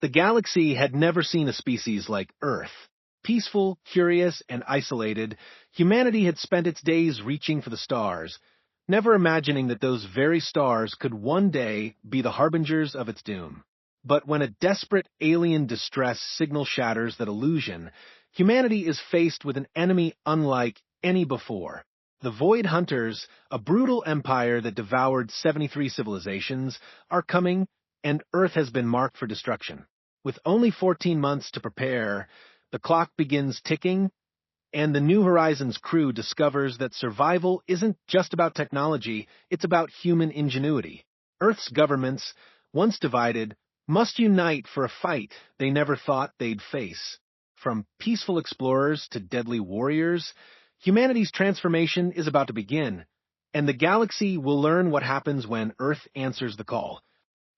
The galaxy had never seen a species like Earth. Peaceful, curious, and isolated, humanity had spent its days reaching for the stars, never imagining that those very stars could one day be the harbingers of its doom. But when a desperate alien distress signal shatters that illusion, humanity is faced with an enemy unlike any before. The Void Hunters, a brutal empire that devoured 73 civilizations, are coming, and Earth has been marked for destruction. With only 14 months to prepare, the clock begins ticking, and the New Horizons crew discovers that survival isn't just about technology, it's about human ingenuity. Earth's governments, once divided, must unite for a fight they never thought they'd face. From peaceful explorers to deadly warriors, humanity's transformation is about to begin, and the galaxy will learn what happens when Earth answers the call.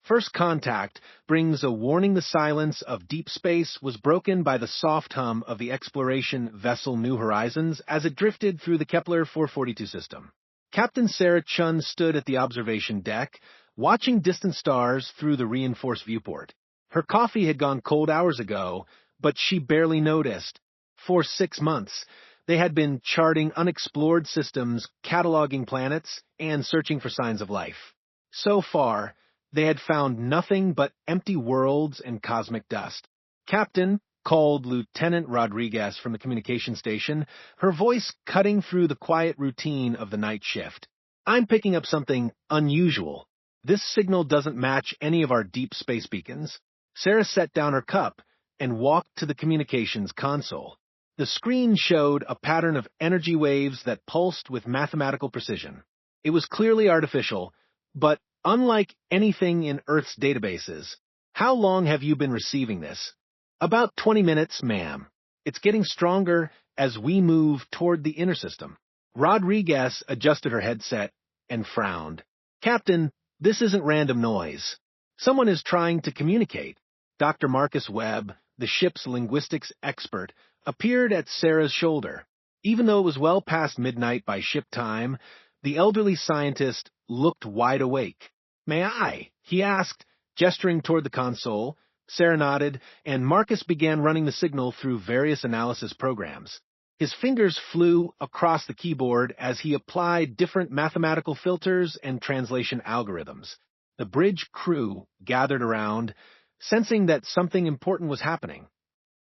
First contact brings a warning. The silence of deep space was broken by the soft hum of the exploration vessel New Horizons as it drifted through the Kepler 442 system. Captain Sarah Chun stood at the observation deck, watching distant stars through the reinforced viewport. Her coffee had gone cold hours ago, but she barely noticed. For 6 months, they had been charting unexplored systems, cataloging planets, and searching for signs of life. So far, they had found nothing but empty worlds and cosmic dust. "Captain," called Lieutenant Rodriguez from the communication station, her voice cutting through the quiet routine of the night shift. "I'm picking up something unusual. This signal doesn't match any of our deep space beacons." Sarah set down her cup and walked to the communications console. The screen showed a pattern of energy waves that pulsed with mathematical precision. It was clearly artificial, but unlike anything in Earth's databases. "How long have you been receiving this?" "About 20 minutes, ma'am. It's getting stronger as we move toward the inner system." Rodriguez adjusted her headset and frowned. "Captain, this isn't random noise. Someone is trying to communicate." Dr. Marcus Webb, the ship's linguistics expert, appeared at Sarah's shoulder. Even though it was well past midnight by ship time, the elderly scientist looked wide awake. "May I?" he asked, gesturing toward the console. Sarah nodded, and Marcus began running the signal through various analysis programs. His fingers flew across the keyboard as he applied different mathematical filters and translation algorithms. The bridge crew gathered around, sensing that something important was happening.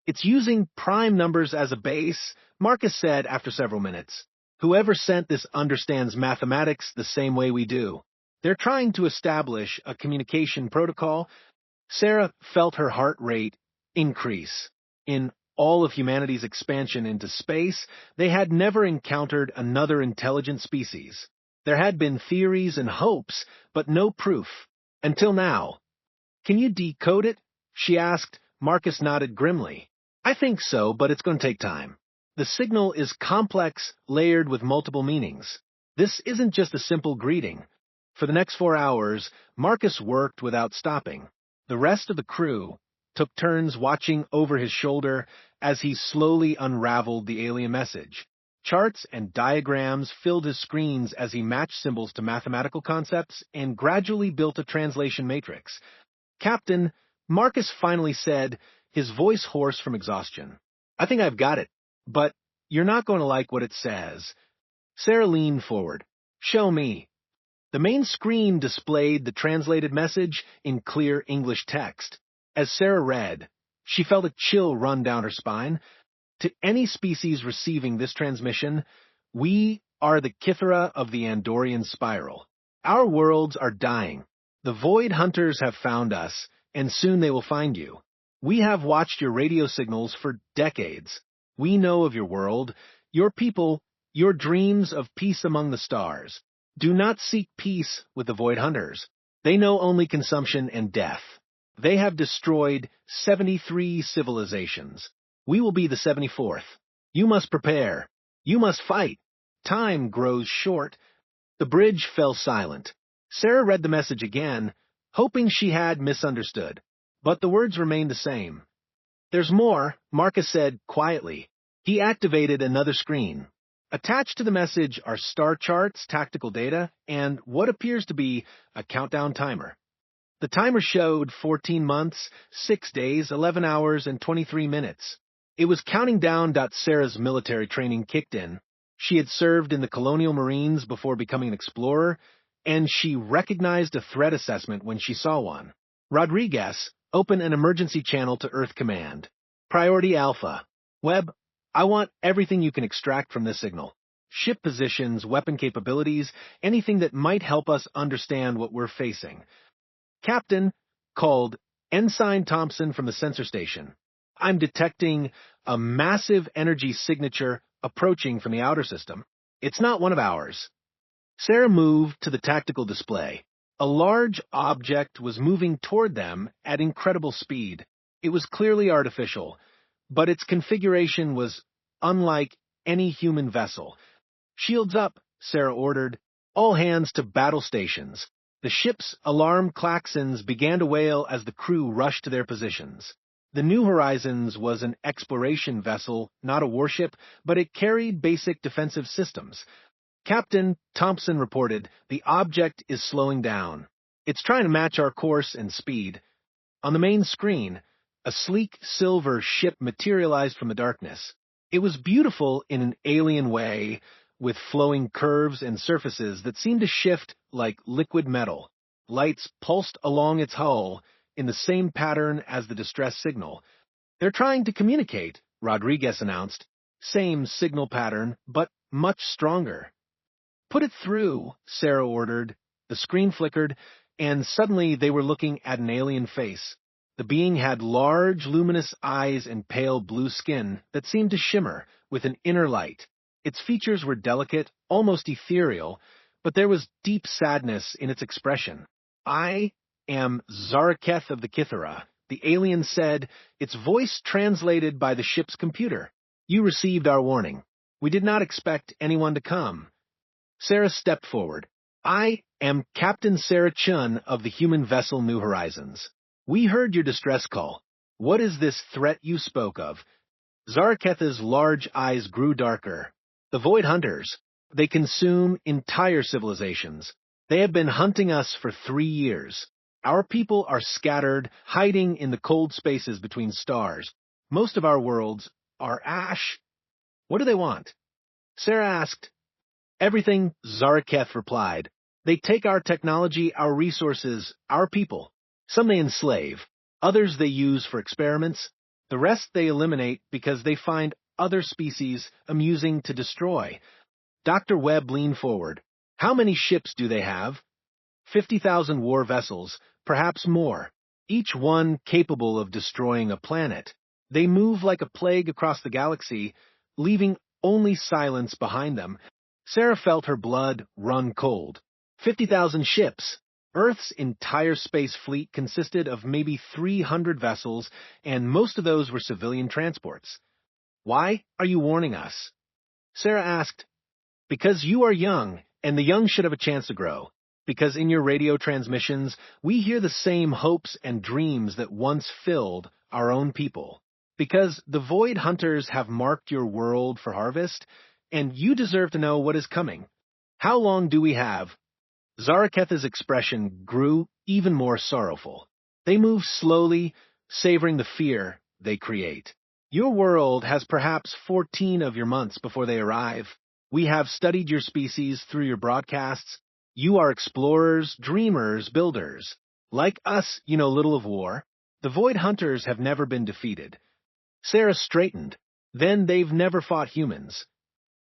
"It's using prime numbers as a base," Marcus said after several minutes. "Whoever sent this understands mathematics the same way we do. They're trying to establish a communication protocol." Sarah felt her heart rate increase. In all of humanity's expansion into space, they had never encountered another intelligent species. There had been theories and hopes, but no proof. Until now. "Can you decode it?" she asked. Marcus nodded grimly. "I think so, but it's going to take time. The signal is complex, layered with multiple meanings. This isn't just a simple greeting." For the next 4 hours, Marcus worked without stopping. The rest of the crew took turns watching over his shoulder as he slowly unraveled the alien message. Charts and diagrams filled his screens as he matched symbols to mathematical concepts and gradually built a translation matrix. "Captain," Marcus finally said, his voice hoarse from exhaustion. "I think I've got it, but you're not going to like what it says." Sarah leaned forward. "Show me." The main screen displayed the translated message in clear English text. As Sarah read, she felt a chill run down her spine. "To any species receiving this transmission, we are the Kithera of the Andorian Spiral. Our worlds are dying. The Void Hunters have found us, and soon they will find you. We have watched your radio signals for decades. We know of your world, your people, your dreams of peace among the stars. Do not seek peace with the Void Hunters. They know only consumption and death. They have destroyed 73 civilizations. We will be the 74th. You must prepare. You must fight. Time grows short." The bridge fell silent. Sarah read the message again, hoping she had misunderstood, but the words remained the same. "There's more," Marcus said quietly. He activated another screen. Attached to the message are star charts, tactical data, and what appears to be a countdown timer. The timer showed 14 months, 6 days, 11 hours, and 23 minutes. It was counting down. Sarah's military training kicked in. She had served in the Colonial Marines before becoming an explorer, and she recognized a threat assessment when she saw one. Rodriguez, open an emergency channel to Earth Command. Priority Alpha. Webb, I want everything you can extract from this signal. Ship positions, weapon capabilities, anything that might help us understand what we're facing. Captain, called Ensign Thompson from the sensor station. I'm detecting a massive energy signature approaching from the outer system. It's not one of ours. Sarah moved to the tactical display. A large object was moving toward them at incredible speed. It was clearly artificial, but its configuration was unlike any human vessel. Shields up, Sarah ordered. All hands to battle stations. The ship's alarm klaxons began to wail as the crew rushed to their positions. The New Horizons was an exploration vessel, not a warship, but it carried basic defensive systems. Captain Thompson reported, the object is slowing down. It's trying to match our course and speed. On the main screen, a sleek silver ship materialized from the darkness. It was beautiful in an alien way, with flowing curves and surfaces that seemed to shift like liquid metal. Lights pulsed along its hull in the same pattern as the distress signal. They're trying to communicate, Rodriguez announced. Same signal pattern, but much stronger. Put it through, Sarah ordered. The screen flickered, and suddenly they were looking at an alien face. The being had large, luminous eyes and pale blue skin that seemed to shimmer with an inner light. Its features were delicate, almost ethereal, but there was deep sadness in its expression. I am Zaraketh of the Kithara, the alien said, its voice translated by the ship's computer. You received our warning. We did not expect anyone to come. Sarah stepped forward. I am Captain Sarah Chun of the human vessel New Horizons. We heard your distress call. What is this threat you spoke of? Zaraketh's large eyes grew darker. The Void Hunters. They consume entire civilizations. They have been hunting us for 3 years. Our people are scattered, hiding in the cold spaces between stars. Most of our worlds are ash. What do they want? Sarah asked. Everything, Zaraketh replied. They take our technology, our resources, our people. Some they enslave. Others they use for experiments. The rest they eliminate because they find other species amusing to destroy. Dr. Webb leaned forward. How many ships do they have? 50,000 war vessels, perhaps more, each one capable of destroying a planet. They move like a plague across the galaxy, leaving only silence behind them. Sarah felt her blood run cold. 50,000 ships. Earth's entire space fleet consisted of maybe 300 vessels, and most of those were civilian transports. Why are you warning us? Sarah asked. Because you are young, and the young should have a chance to grow. Because in your radio transmissions, we hear the same hopes and dreams that once filled our own people. Because the Void Hunters have marked your world for harvest, and you deserve to know what is coming. How long do we have? Zaraketh's expression grew even more sorrowful. They move slowly, savoring the fear they create. Your world has perhaps 14 of your months before they arrive. We have studied your species through your broadcasts. You are explorers, dreamers, builders. Like us, you know little of war. The Void Hunters have never been defeated. Sarah straightened. Then they've never fought humans.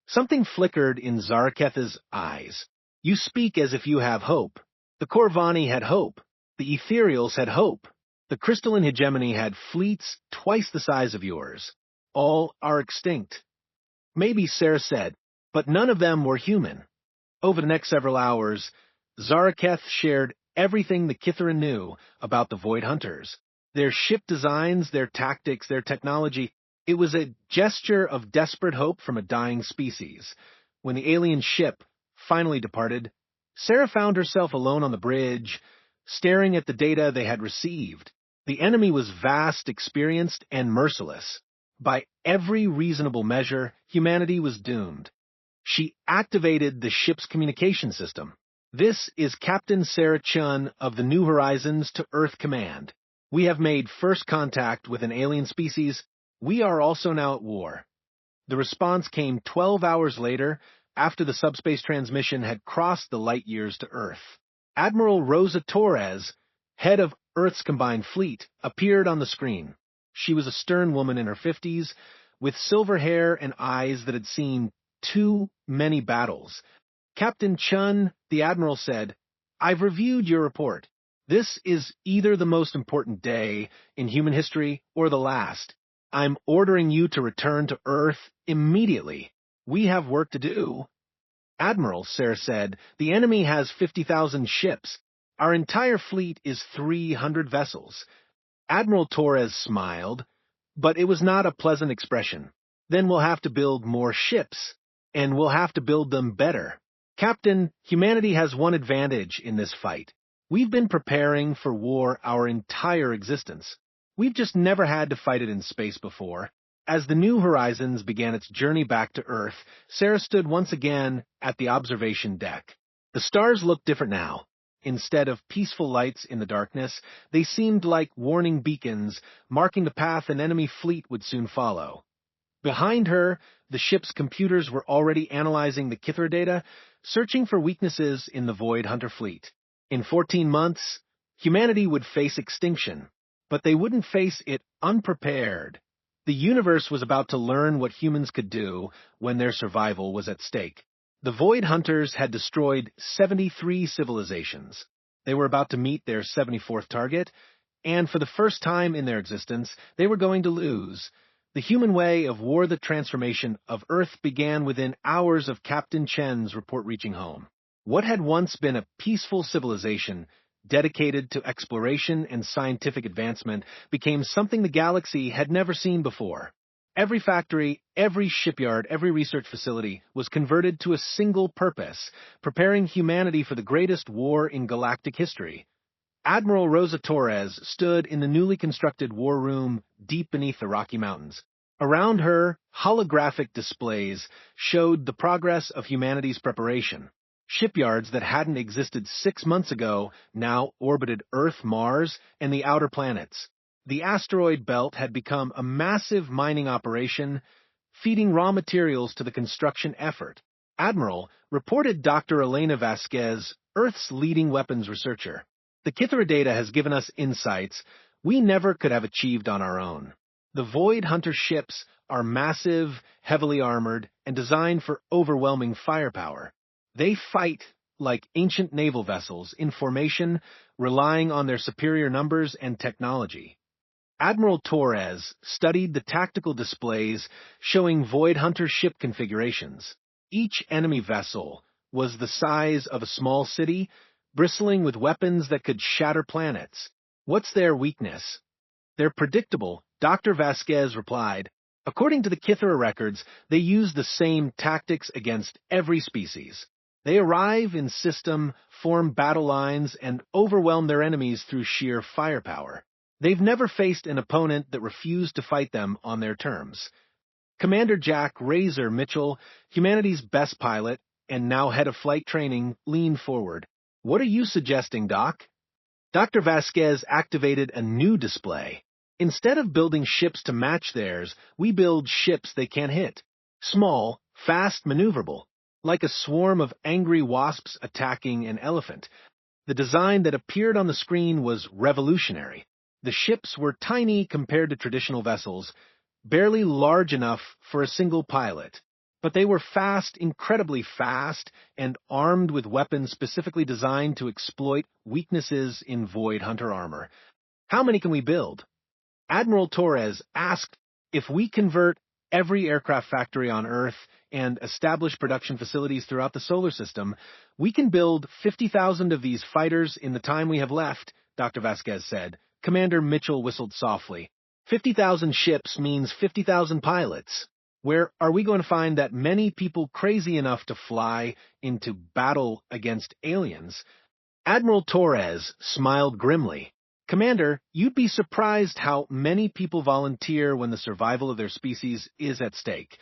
Something flickered in Zaraketh's eyes. You speak as if you have hope. The Corvani had hope. The Ethereals had hope. The crystalline hegemony had fleets twice the size of yours. All are extinct. Maybe, Sarah said, but none of them were human. Over the next several hours, Zaraketh shared everything the Kitharan knew about the Void Hunters. Their ship designs, their tactics, their technology. It was a gesture of desperate hope from a dying species. When the alien ship finally departed, Sarah found herself alone on the bridge, staring at the data they had received. The enemy was vast, experienced, and merciless. By every reasonable measure, humanity was doomed. She activated the ship's communication system. This is Captain Sarah Chun of the New Horizons to Earth Command. We have made first contact with an alien species. We are also now at war. The response came 12 hours later, after the subspace transmission had crossed the light years to Earth. Admiral Rosa Torres, head of Earth's combined fleet, appeared on the screen. She was a stern woman in her 50s, with silver hair and eyes that had seen too many battles. Captain Chun, the Admiral said, "I've reviewed your report. This is either the most important day in human history or the last. I'm ordering you to return to Earth immediately. We have work to do." "Admiral," Sarah said, "the enemy has 50,000 ships. Our entire fleet is 300 vessels." Admiral Torres smiled, but it was not a pleasant expression. "Then we'll have to build more ships, and we'll have to build them better. Captain, humanity has one advantage in this fight. We've been preparing for war our entire existence. We've just never had to fight it in space before." As the New Horizons began its journey back to Earth, Sarah stood once again at the observation deck. The stars looked different now. Instead of peaceful lights in the darkness, they seemed like warning beacons, marking the path an enemy fleet would soon follow. Behind her, the ship's computers were already analyzing the Kithra data, searching for weaknesses in the Void Hunter fleet. In 14 months, humanity would face extinction, but they wouldn't face it unprepared. The universe was about to learn what humans could do when their survival was at stake. The Void Hunters had destroyed 73 civilizations. They were about to meet their 74th target, and for the first time in their existence, they were going to lose. The human way of war, the transformation of Earth, began within hours of Captain Chen's report reaching home. What had once been a peaceful civilization, dedicated to exploration and scientific advancement, became something the galaxy had never seen before. Every factory, every shipyard, every research facility was converted to a single purpose, preparing humanity for the greatest war in galactic history. Admiral Rosa Torres stood in the newly constructed war room deep beneath the Rocky Mountains. Around her, holographic displays showed the progress of humanity's preparation. Shipyards that hadn't existed 6 months ago now orbited Earth, Mars, and the outer planets. The asteroid belt had become a massive mining operation, feeding raw materials to the construction effort. Admiral reported Dr. Elena Vasquez, Earth's leading weapons researcher. "The Kithra data has given us insights we never could have achieved on our own. The Void Hunter ships are massive, heavily armored, and designed for overwhelming firepower. They fight like ancient naval vessels in formation, relying on their superior numbers and technology." Admiral Torres studied the tactical displays showing Void Hunter ship configurations. Each enemy vessel was the size of a small city, bristling with weapons that could shatter planets. "What's their weakness?" "They're predictable," Dr. Vasquez replied. "According to the Kithra records, they use the same tactics against every species. They arrive in system, form battle lines, and overwhelm their enemies through sheer firepower. They've never faced an opponent that refused to fight them on their terms." Commander Jack Razor Mitchell, humanity's best pilot and now head of flight training, leaned forward. "What are you suggesting, Doc?" Dr. Vasquez activated a new display. "Instead of building ships to match theirs, we build ships they can't hit. Small, fast, maneuverable, like a swarm of angry wasps attacking an elephant." The design that appeared on the screen was revolutionary. The ships were tiny compared to traditional vessels, barely large enough for a single pilot. But they were fast, incredibly fast, and armed with weapons specifically designed to exploit weaknesses in Void Hunter armor. "How many can we build?" Admiral Torres asked. "If we convert every aircraft factory on Earth and establish production facilities throughout the solar system, we can build 50,000 of these fighters in the time we have left," Dr. Vasquez said. Commander Mitchell whistled softly. 50,000 ships means 50,000 pilots. Where are we going to find that many people crazy enough to fly into battle against aliens?" Admiral Torres smiled grimly. "Commander, you'd be surprised how many people volunteer when the survival of their species is at stake.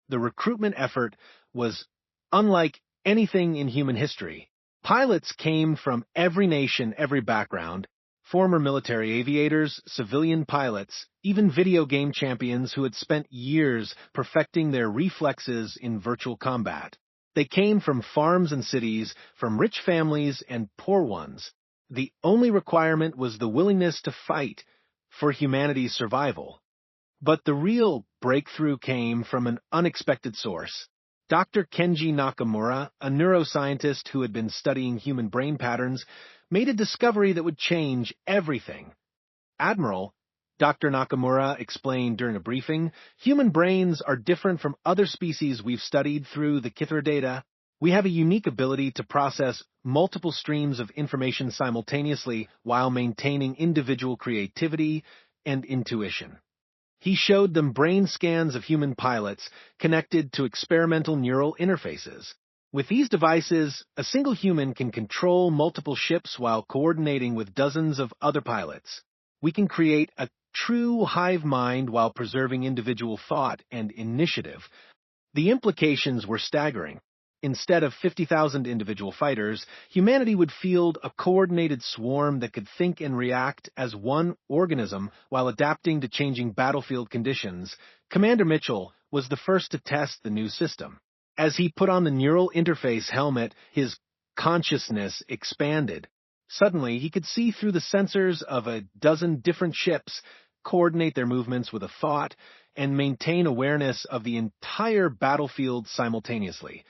The recruitment effort was unlike anything in human history. Pilots came from every nation, every background, former military aviators, civilian pilots, even video game champions who had spent years perfecting their reflexes in virtual combat. They came from farms and cities, from rich families and poor ones. The only requirement was the willingness to fight for humanity's survival. But the real breakthrough came from an unexpected source. Dr. Kenji Nakamura, a neuroscientist who had been studying human brain patterns, made a discovery that would change everything. Admiral, Dr. Nakamura explained during a briefing, human brains are different from other species we've studied through the Kithra data. We have a unique ability to process multiple streams of information simultaneously while maintaining individual creativity and intuition. He showed them brain scans of human pilots connected to experimental neural interfaces. With these devices, a single human can control multiple ships while coordinating with dozens of other pilots. We can create a true hive mind while preserving individual thought and initiative. The implications were staggering. Instead of 50,000 individual fighters, humanity would field a coordinated swarm that could think and react as one organism while adapting to changing battlefield conditions. Commander Mitchell was the first to test the new system. As he put on the neural interface helmet, his consciousness expanded. Suddenly, he could see through the sensors of a dozen different ships, coordinate their movements with a thought, and maintain awareness of the entire battlefield simultaneously.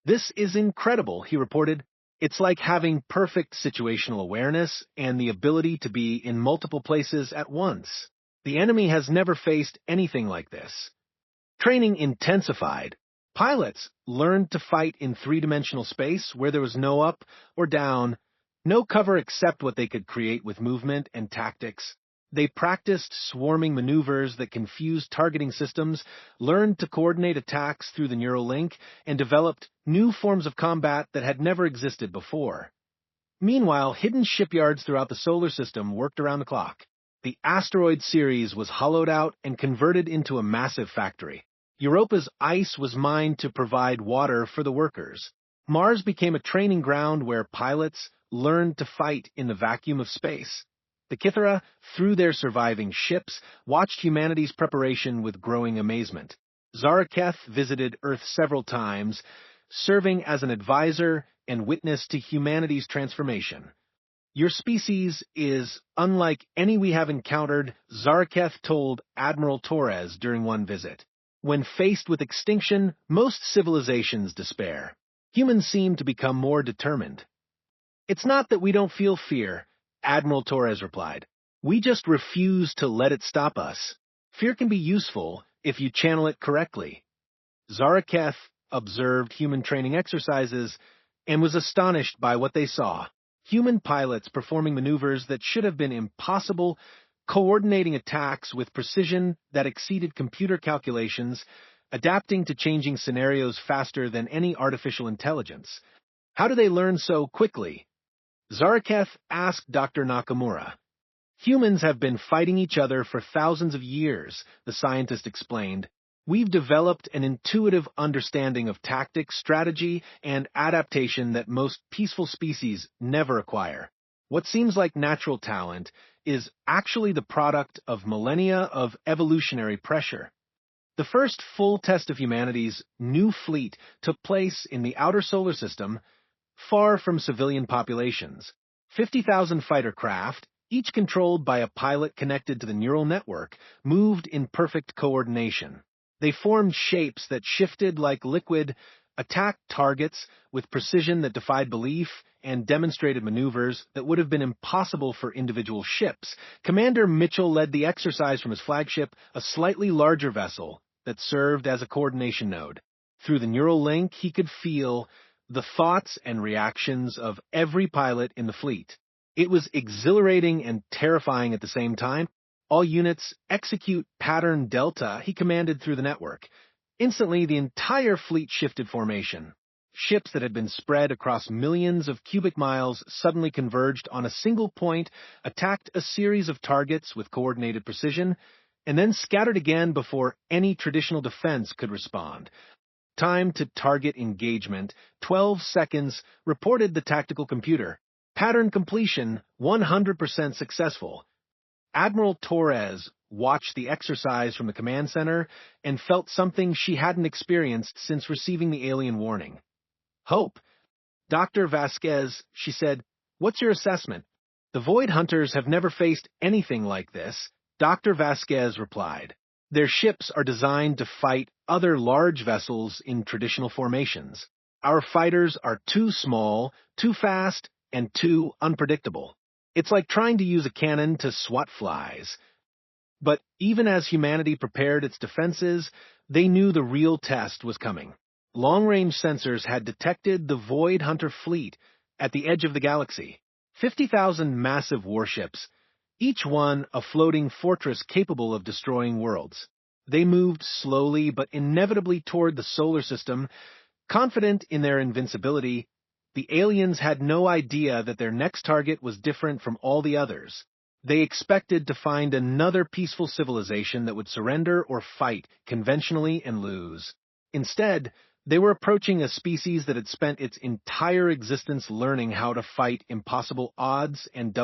"This is incredible," he reported. "It's like having perfect situational awareness and the ability to be in multiple places at once. The enemy has never faced anything like this." Training intensified. Pilots learned to fight in three-dimensional space where there was no up or down, no cover except what they could create with movement and tactics. They practiced swarming maneuvers that confused targeting systems, learned to coordinate attacks through the neural link, and developed new forms of combat that had never existed before. Meanwhile, hidden shipyards throughout the solar system worked around the clock. The asteroid Ceres was hollowed out and converted into a massive factory. Europa's ice was mined to provide water for the workers. Mars became a training ground where pilots learned to fight in the vacuum of space. The Kithra, through their surviving ships, watched humanity's preparation with growing amazement. Zaraketh visited Earth several times, serving as an advisor and witness to humanity's transformation. "Your species is unlike any we have encountered," Zaraketh told Admiral Torres during one visit. "When faced with extinction, most civilizations despair. Humans seem to become more determined." "It's not that we don't feel fear," Admiral Torres replied. "We just refuse to let it stop us. Fear can be useful if you channel it correctly." Zaraketh observed human training exercises and was astonished by what they saw. Human pilots performing maneuvers that should have been impossible, coordinating attacks with precision that exceeded computer calculations, adapting to changing scenarios faster than any artificial intelligence. "How do they learn so quickly?" Zaraketh asked Dr. Nakamura. "Humans have been fighting each other for thousands of years," the scientist explained. "We've developed an intuitive understanding of tactics, strategy, and adaptation that most peaceful species never acquire. What seems like natural talent is actually the product of millennia of evolutionary pressure." The first full test of humanity's new fleet took place in the outer solar system, far from civilian populations. 50,000 fighter craft, each controlled by a pilot connected to the neural network, moved in perfect coordination. They formed shapes that shifted like liquid, attacked targets with precision that defied belief, and demonstrated maneuvers that would have been impossible for individual ships. Commander Mitchell led the exercise from his flagship, a slightly larger vessel that served as a coordination node. Through the neural link, he could feel the thoughts and reactions of every pilot in the fleet. It was exhilarating and terrifying at the same time. "All units, execute pattern Delta," he commanded through the network. Instantly, the entire fleet shifted formation. Ships that had been spread across millions of cubic miles suddenly converged on a single point, attacked a series of targets with coordinated precision, and then scattered again before any traditional defense could respond. Time to target engagement, 12 seconds, reported the tactical computer. Pattern completion, 100% successful. Admiral Torres watched the exercise from the command center and felt something she hadn't experienced since receiving the alien warning. Hope. Dr. Vasquez, she said, "What's your assessment?" "The Void Hunters have never faced anything like this," Dr. Vasquez replied. "Their ships are designed to fight other large vessels in traditional formations. Our fighters are too small, too fast, and too unpredictable. It's like trying to use a cannon to swat flies." But even as humanity prepared its defenses, they knew the real test was coming. Long-range sensors had detected the Void Hunter fleet at the edge of the galaxy. 50,000 massive warships, each one a floating fortress capable of destroying worlds. They moved slowly but inevitably toward the solar system, confident in their invincibility. The aliens had no idea that their next target was different from all the others. They expected to find another peaceful civilization that would surrender or fight conventionally and lose. Instead, they were approaching a species that had spent its entire existence learning how to fight impossible odds, and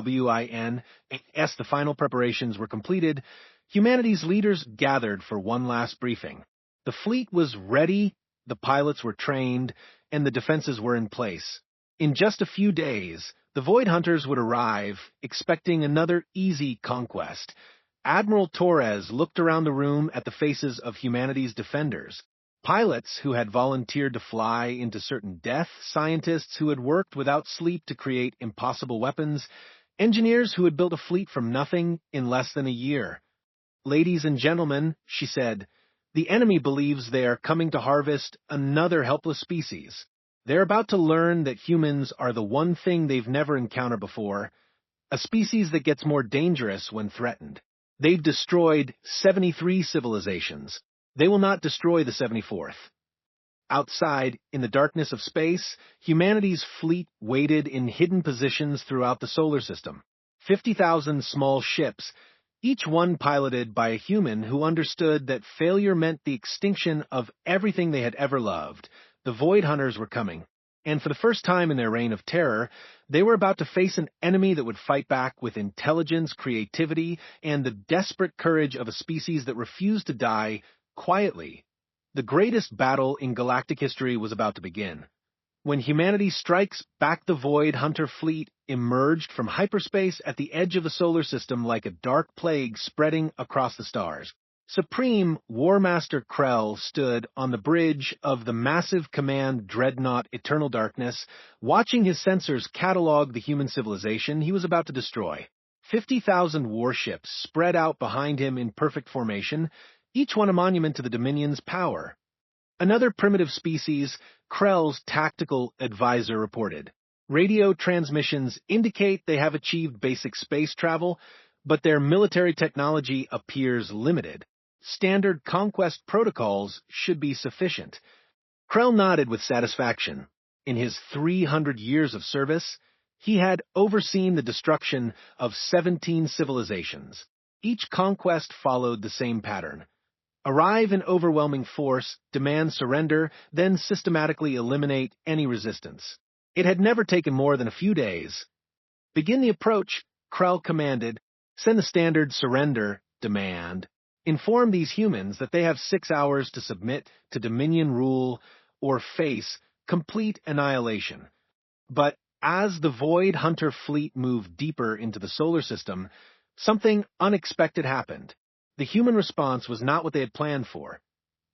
as the final preparations were completed, humanity's leaders gathered for one last briefing. The fleet was ready, the pilots were trained, and the defenses were in place. In just a few days, the Void Hunters would arrive, expecting another easy conquest. Admiral Torres looked around the room at the faces of humanity's defenders. Pilots who had volunteered to fly into certain death, scientists who had worked without sleep to create impossible weapons, engineers who had built a fleet from nothing in less than a year. "Ladies and gentlemen," she said, "the enemy believes they are coming to harvest another helpless species. They're about to learn that humans are the one thing they've never encountered before, a species that gets more dangerous when threatened. They've destroyed 73 civilizations. They will not destroy the 74th. Outside, in the darkness of space, humanity's fleet waited in hidden positions throughout the solar system. 50,000 small ships, each one piloted by a human who understood that failure meant the extinction of everything they had ever loved. The Void Hunters were coming, and for the first time in their reign of terror, they were about to face an enemy that would fight back with intelligence, creativity, and the desperate courage of a species that refused to die quietly. The greatest battle in galactic history was about to begin. When humanity strikes back, the Void Hunter fleet emerged from hyperspace at the edge of the solar system like a dark plague spreading across the stars. Supreme War Master Krell stood on the bridge of the massive command dreadnought Eternal Darkness, watching his sensors catalog the human civilization he was about to destroy. 50,000 warships spread out behind him in perfect formation, each one a monument to the Dominion's power. Another primitive species, Krell's tactical advisor, reported. Radio transmissions indicate they have achieved basic space travel, but their military technology appears limited. Standard conquest protocols should be sufficient. Krell nodded with satisfaction. In his 300 years of service, he had overseen the destruction of 17 civilizations. Each conquest followed the same pattern. Arrive in overwhelming force, demand surrender, then systematically eliminate any resistance. It had never taken more than a few days. "Begin the approach," Krell commanded. "Send the standard surrender demand. Inform these humans that they have 6 hours to submit to Dominion rule or face complete annihilation." But as the Void Hunter fleet moved deeper into the solar system, something unexpected happened. The human response was not what they had planned for.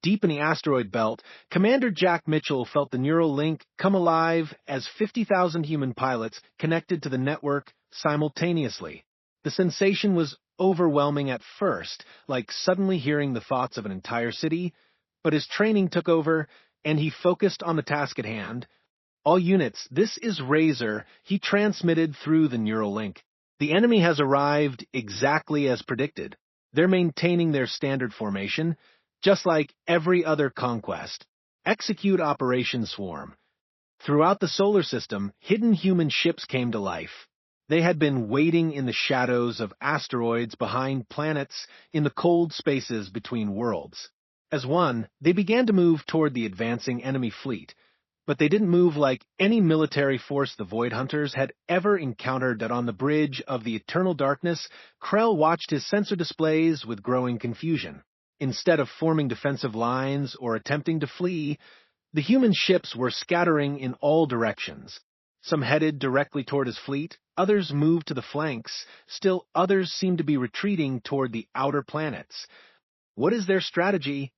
Deep in the asteroid belt, Commander Jack Mitchell felt the neural link come alive as 50,000 human pilots connected to the network simultaneously. The sensation was overwhelming at first, like suddenly hearing the thoughts of an entire city, but his training took over, and he focused on the task at hand. "All units, this is Razor," he transmitted through the neural link. "The enemy has arrived exactly as predicted. They're maintaining their standard formation, just like every other conquest. Execute Operation Swarm." Throughout the solar system, hidden human ships came to life. They had been waiting in the shadows of asteroids behind planets in the cold spaces between worlds. As one, they began to move toward the advancing enemy fleet, but they didn't move like any military force the Void Hunters had ever encountered. That on the bridge of the eternal darkness, Krell watched his sensor displays with growing confusion. Instead of forming defensive lines or attempting to flee, the human ships were scattering in all directions. Some headed directly toward his fleet, others moved to the flanks, still others seemed to be retreating toward the outer planets. What is their strategy?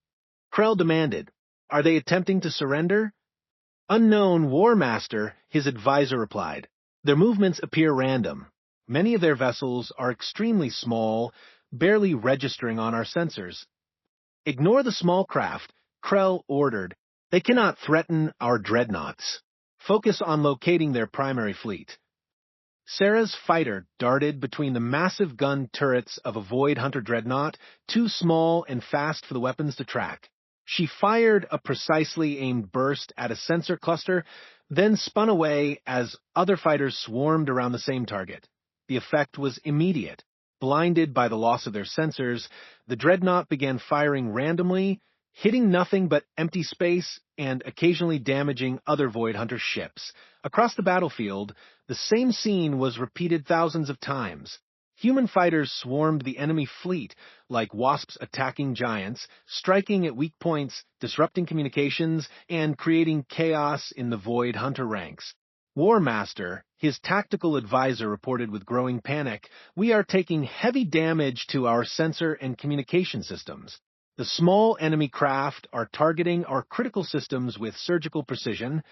Krell demanded. Are they attempting to surrender? Unknown War Master, his advisor replied. Their movements appear random. Many of their vessels are extremely small, barely registering on our sensors. Ignore the small craft, Krell ordered. They cannot threaten our dreadnoughts. Focus on locating their primary fleet. Sarah's fighter darted between the massive gun turrets of a Void Hunter dreadnought, too small and fast for the weapons to track. She fired a precisely aimed burst at a sensor cluster, then spun away as other fighters swarmed around the same target. The effect was immediate. Blinded by the loss of their sensors, the dreadnought began firing randomly, hitting nothing but empty space and occasionally damaging other Void Hunter ships. Across the battlefield, the same scene was repeated thousands of times. Human fighters swarmed the enemy fleet like wasps attacking giants, striking at weak points, disrupting communications, and creating chaos in the Void Hunter ranks. War Master, his tactical advisor, reported with growing panic, "We are taking heavy damage to our sensor and communication systems. The small enemy craft are targeting our critical systems with surgical precision."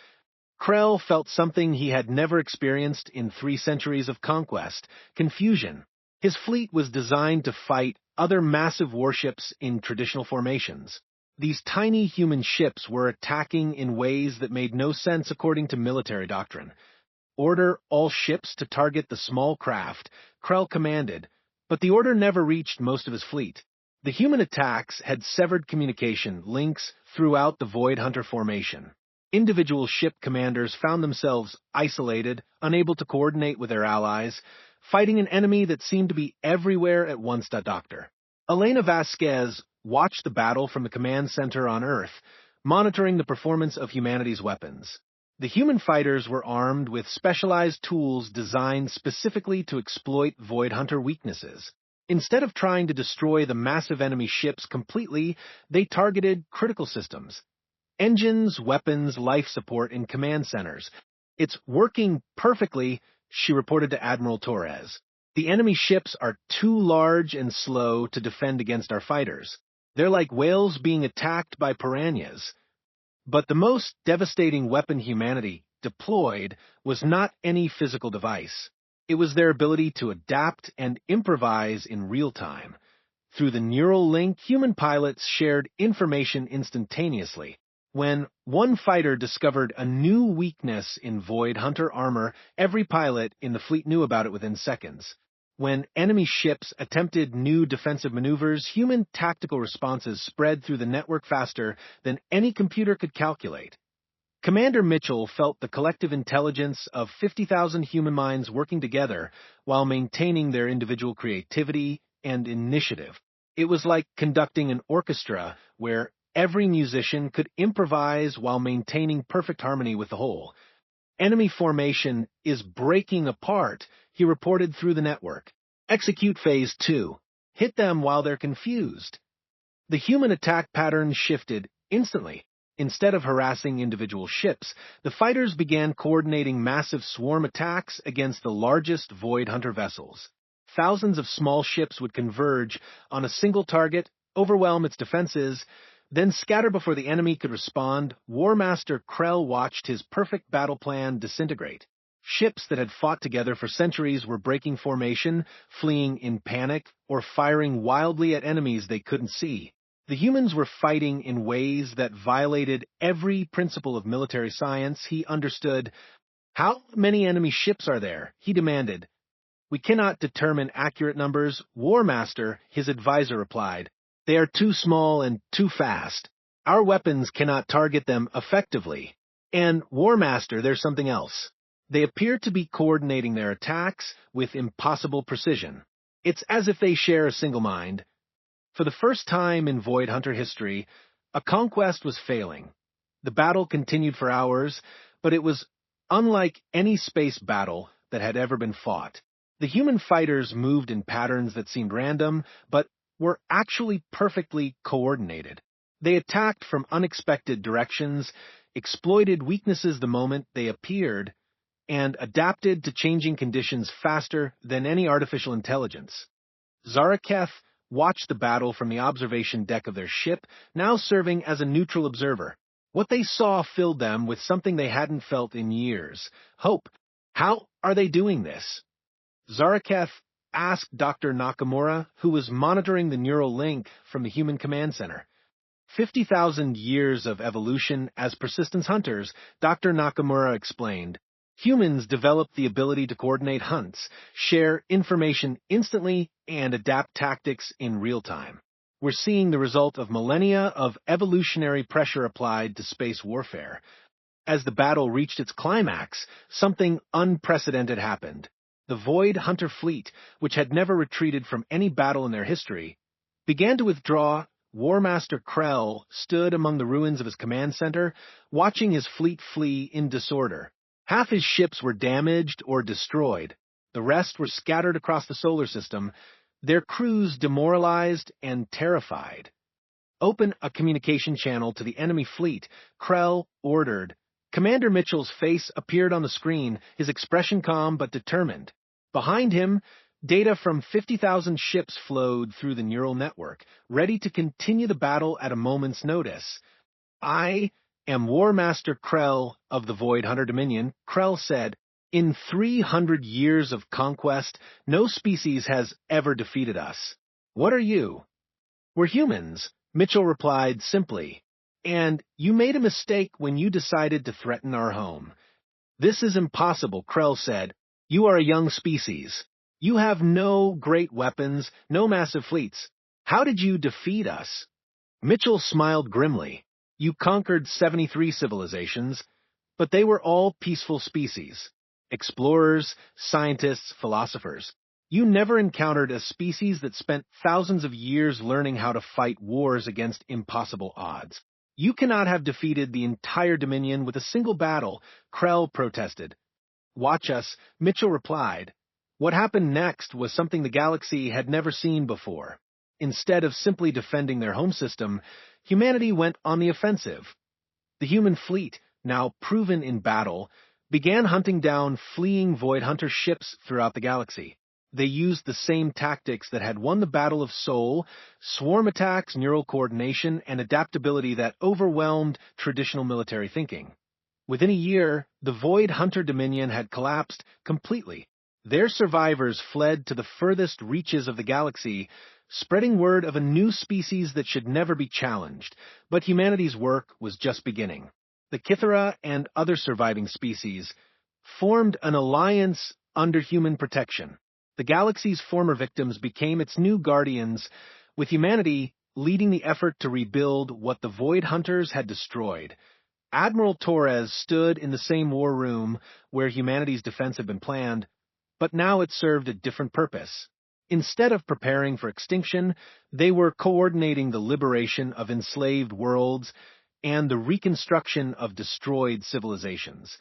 Krell felt something he had never experienced in 3 centuries of conquest: confusion. His fleet was designed to fight other massive warships in traditional formations. These tiny human ships were attacking in ways that made no sense according to military doctrine. Order all ships to target the small craft, Krell commanded, but the order never reached most of his fleet. The human attacks had severed communication links throughout the Void Hunter formation. Individual ship commanders found themselves isolated, unable to coordinate with their allies, fighting an enemy that seemed to be everywhere at once. Dr. Elena Vasquez watched the battle from the command center on Earth, monitoring the performance of humanity's weapons. The human fighters were armed with specialized tools designed specifically to exploit Void Hunter weaknesses. Instead of trying to destroy the massive enemy ships completely, they targeted critical systems. Engines, weapons, life support in command centers. "It's working perfectly," she reported to Admiral Torres. "The enemy ships are too large and slow to defend against our fighters. They're like whales being attacked by piranhas." But the most devastating weapon humanity deployed was not any physical device. It was their ability to adapt and improvise in real time. Through the neural link, human pilots shared information instantaneously. When one fighter discovered a new weakness in Void Hunter armor, every pilot in the fleet knew about it within seconds. When enemy ships attempted new defensive maneuvers, human tactical responses spread through the network faster than any computer could calculate. Commander Mitchell felt the collective intelligence of 50,000 human minds working together while maintaining their individual creativity and initiative. It was like conducting an orchestra where every musician could improvise while maintaining perfect harmony with the whole. "Enemy formation is breaking apart," he reported through the network. "Execute Phase 2. Hit them while they're confused." The human attack pattern shifted instantly. Instead of harassing individual ships, the fighters began coordinating massive swarm attacks against the largest Void Hunter vessels. Thousands of small ships would converge on a single target, overwhelm its defenses, then scatter before the enemy could respond. War Master Krell watched his perfect battle plan disintegrate. Ships that had fought together for centuries were breaking formation, fleeing in panic, or firing wildly at enemies they couldn't see. The humans were fighting in ways that violated every principle of military science he understood. "How many enemy ships are there?" he demanded. "We cannot determine accurate numbers," War Master, his advisor, replied. "They are too small and too fast. Our weapons cannot target them effectively." And War Master, there's something else. They appear to be coordinating their attacks with impossible precision. It's as if they share a single mind. For the first time in Void Hunter history, A conquest was failing. The battle continued for hours, but it was unlike any space battle that had ever been fought. The human fighters moved in patterns that seemed random, but were actually perfectly coordinated. They attacked from unexpected directions, exploited weaknesses the moment they appeared, and adapted to changing conditions faster than any artificial intelligence. Zaraketh watched the battle from the observation deck of their ship, now serving as a neutral observer. What they saw filled them with something they hadn't felt in years: hope. How are they doing this? Zaraketh asked Dr. Nakamura, who was monitoring the neural link from the human command center. 50,000 years of evolution as persistence hunters, Dr. Nakamura explained. Humans developed the ability to coordinate hunts, share information instantly, and adapt tactics in real time. We're seeing the result of millennia of evolutionary pressure applied to space warfare. As the battle reached its climax, something unprecedented happened. The Void Hunter fleet, which had never retreated from any battle in their history, began to withdraw. War Master Krell stood among the ruins of his command center, watching his fleet flee in disorder. Half his ships were damaged or destroyed. The rest were scattered across the solar system, their crews demoralized and terrified. Open a communication channel to the enemy fleet, Krell ordered. Commander Mitchell's face appeared on the screen, his expression calm but determined. Behind him, data from 50,000 ships flowed through the neural network, ready to continue the battle at a moment's notice. I am War Master Krell of the Void Hunter Dominion, Krell said. In 300 years of conquest, no species has ever defeated us. What are you? We're humans, Mitchell replied simply. And you made a mistake when you decided to threaten our home. This is impossible, Krell said. You are a young species. You have no great weapons, no massive fleets. How did you defeat us? Mitchell smiled grimly. You conquered 73 civilizations, but they were all peaceful species. Explorers, scientists, philosophers. You never encountered a species that spent thousands of years learning how to fight wars against impossible odds. You cannot have defeated the entire Dominion with a single battle, Krell protested. Watch us, Mitchell replied. What happened next was something the galaxy had never seen before. Instead of simply defending their home system, humanity went on the offensive. The human fleet, now proven in battle, began hunting down fleeing Void Hunter ships throughout the galaxy. They used the same tactics that had won the Battle of Sol: swarm attacks, neural coordination, and adaptability that overwhelmed traditional military thinking. Within a year, the Void Hunter Dominion had collapsed completely. Their survivors fled to the furthest reaches of the galaxy, spreading word of a new species that should never be challenged. But humanity's work was just beginning. The Kithara and other surviving species formed an alliance under human protection. The galaxy's former victims became its new guardians, with humanity leading the effort to rebuild what the Void Hunters had destroyed. Admiral Torres stood in the same war room where humanity's defense had been planned, but now it served a different purpose. Instead of preparing for extinction, they were coordinating the liberation of enslaved worlds and the reconstruction of destroyed civilizations.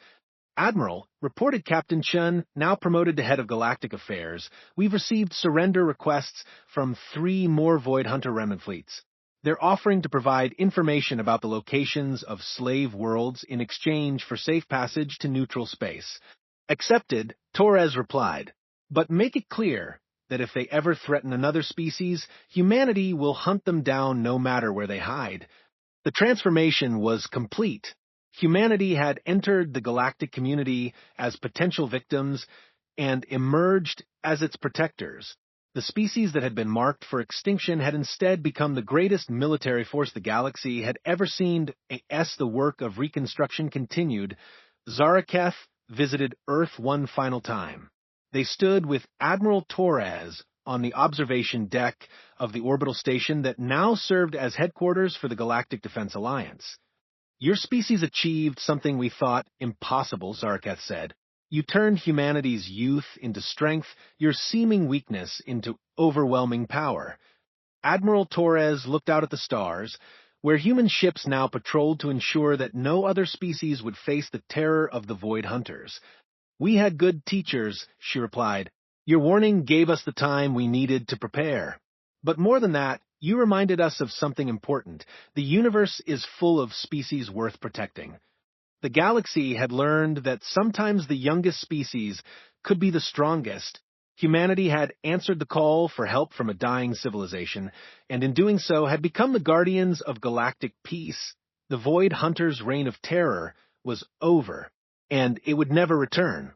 Admiral, reported Captain Chun, now promoted to head of Galactic Affairs, we've received surrender requests from 3 more Void Hunter remnant fleets. They're offering to provide information about the locations of slave worlds in exchange for safe passage to neutral space. Accepted, Torres replied, but make it clear that if they ever threaten another species, humanity will hunt them down no matter where they hide. The transformation was complete. Humanity had entered the galactic community as potential victims and emerged as its protectors. The species that had been marked for extinction had instead become the greatest military force the galaxy had ever seen. As the work of reconstruction continued, Zaraketh visited Earth one final time. They stood with Admiral Torres on the observation deck of the orbital station that now served as headquarters for the Galactic Defense Alliance. Your species achieved something we thought impossible, Zaraketh said. You turned humanity's youth into strength, your seeming weakness into overwhelming power. Admiral Torres looked out at the stars. where human ships now patrolled to ensure that no other species would face the terror of the Void Hunters. "We had good teachers," she replied. "Your warning gave us the time we needed to prepare. But more than that, you reminded us of something important. The universe is full of species worth protecting." The galaxy had learned that sometimes the youngest species could be the strongest. Humanity had answered the call for help from a dying civilization, and in doing so had become the guardians of galactic peace. The Void Hunters' reign of terror was over, and it would never return.